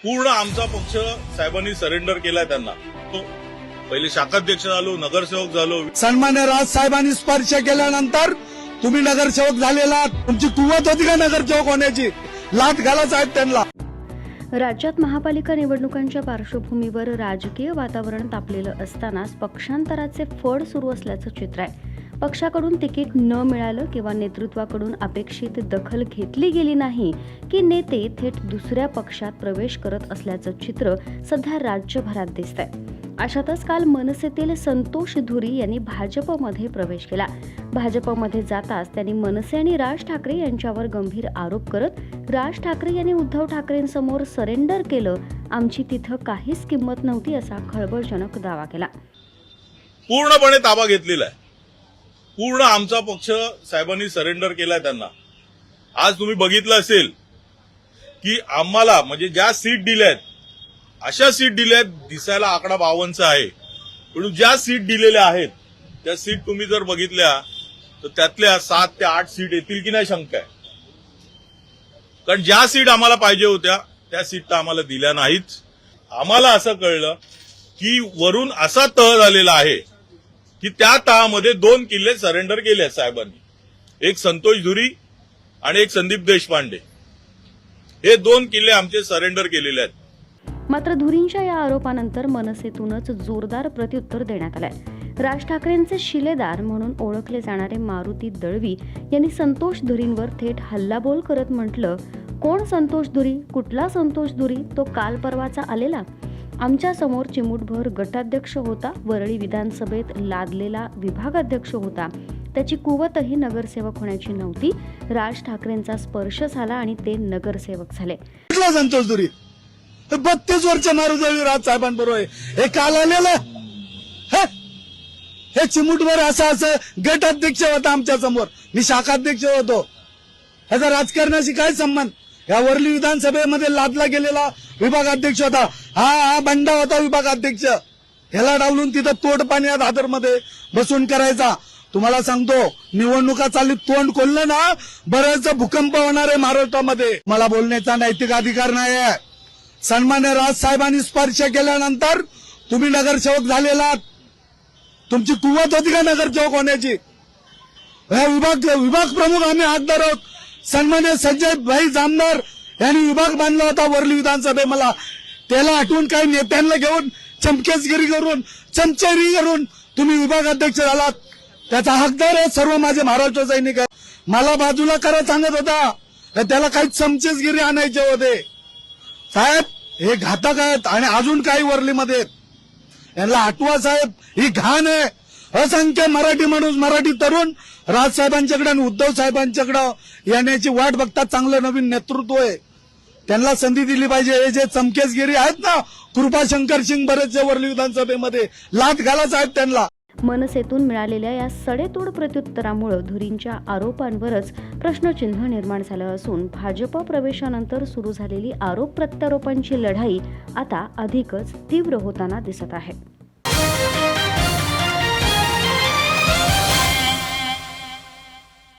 पूर्ण आमचा पक्ष साहेबांनी सरेंडर केलाय त्यांना. पहिले शाखाध्यक्ष झालो, नगरसेवक झालो. सन्मान्य राज साहेबांनी स्पर्श केल्यानंतर तुम्ही नगरसेवक झालेला. तुमची कुवत होती का नगरसेवक होण्याची? लाथ घाला साहेब त्यांना. राज्यात महापालिका निवडणुकांच्या पार्श्वभूमीवर राजकीय वातावरण तापलेलं असतानाच पक्षांतराचे फड सुरू असल्याचं चित्र आहे. पक्षाकडून तिकीट न मिळालं किंवा नेतृत्वाकडून अपेक्षित दखल घेतली गेली नाही की नेते थेट दुसऱ्या पक्षात प्रवेश करत असल्याचं चित्र सध्या राज्यभरात दिसतंय. अशातच काल मनसेतील संतोष धुरी यांनी भाजपमध्ये प्रवेश केला. भाजपमध्ये जाताच त्यांनी मनसे आणि राज ठाकरे यांच्यावर गंभीर आरोप करत राज ठाकरे यांनी उद्धव ठाकरेंसमोर सरेंडर केलं, आमची तिथं काहीच किंमत नव्हती असा खळबळजनक दावा केला. पूर्णपणे ताबा घेतलेला आहे. पूर्ण आमचा पक्ष साहेबांनी सरेंडर केलाय त्यांना. आज तुम्ही बघितलं असेल की आम्हाला म्हणजे ज्या सीट दिल्यात अशा सीट दिल्यात, दिसायला आकडा 52 आहे, पण ज्या सीट दिलेल्या आहेत त्या सीट तुम्ही जर बघितल्या तर त्यातल्या 7 ते 8 सीट येतील की नाही शंका आहे. कारण ज्या सीट आम्हाला पाहिजे होत्या त्या सीट तर आम्हाला दिल्या नाहीत. आम्हाला असं कळलं की वरून असा तह झालेला आहे की त्या तहामध्ये 2 किल्ले सरेंडर केले आहेत साहेबांनी. एक संतोष धुरी आणि एक संदीप देशपांडे, हे 2 किल्ले आमचे सरेंडर केलेले आहेत. मात्र धुरींच्या या आरोपानंतर मनसेतूनच जोरदार प्रत्युत्तर देण्यात आलंय. राज ठाकरेंचे शिलेदार म्हणून ओळखले जाणारे मारुती दळवी यांनी संतोष धुरींवर थेट हल्लाबोल करत म्हटलं, कोण संतोष धुरी? कुठला संतोष धुरी? तो काल परवाचा आलेला. आमच्या समोर चिमूटभर गटाध्यक्ष होता, वरळी विधानसभेत लादलेला विभागाध्यक्ष होता, त्याची कुवतही नगरसेवक होण्याची नव्हती. राज ठाकरेंचा स्पर्श झाला आणि ते नगरसेवक झाले. कुठला संतोष धुरी? 32 वर्ष मारुती राज साहेबांबरोबर हे काल आलेलं. हे चिमूटभर असं गटाध्यक्ष होता आमच्या समोर, मी शाखाध्यक्ष होतो. ह्याचा राजकारणाशी काय संबंध? या वरली विधानसभेमध्ये लादला गेलेला विभागाध्यक्ष होता. हा बंडा होता विभागाध्यक्ष. ह्याला डावलून तिथं तोड पाण्यात हादरमध्ये बसून करायचा. तुम्हाला सांगतो, निवडणुका चालू तोंड खोललं ना, बरेच भूकंप होणार आहे महाराष्ट्रामध्ये. मला बोलण्याचा नैतिक अधिकार नाही आहे. सन्मान्य राज साहेबांनी स्पर्श केल्यानंतर तुम्ही नगरसेवक झालेला. तुमची कुवत होती का नगरसेवक होण्याची? विभाग प्रमुख आम्ही हातदार आहोत. सन्मान्य संजय भाई जामदार यांनी विभाग बांधला होता वरली विधानसभे. मला त्याला आठवून काही नेत्यांना घेऊन चमकेचगिरी करून चमचेगिरी करून तुम्ही विभागाध्यक्ष झालात. त्याचा हकदार आहे सर्व माझे महाराष्ट्र सैनिक आहे. मला बाजूला करा सांगत होता, त्याला काही चमचेचगिरी आणायचे होते. साहेब हे घातक आहेत आणि अजून काही वरलीमध्ये यांना आठवा साहेब, ही घाण आहे. असंख्य मराठी माणूस, मराठी तरुण राजसाहेबांच्याकडे आणि उद्धव साहेबांच्याकडे येण्याची वाट बघतात. चांगलं नवीन नेतृत्व आहे, त्यांना संधी दिली पाहिजे. हे जे चमकेचगिरी आहेत ना, कृपाशंकर सिंग बरेचसे वरली विधानसभेमध्ये, लाथ घाला साहेब त्यांना. मनसेतून मिळालेल्या या सडेतोड प्रत्युत्तरामुळे धुरींच्या आरोपांवरच प्रश्नचिन्ह निर्माण झालं असून भाजप प्रवेशानंतर सुरू झालेली आरोप प्रत्यारोपांची लढाई आता अधिकच तीव्र होताना दिसत आहे.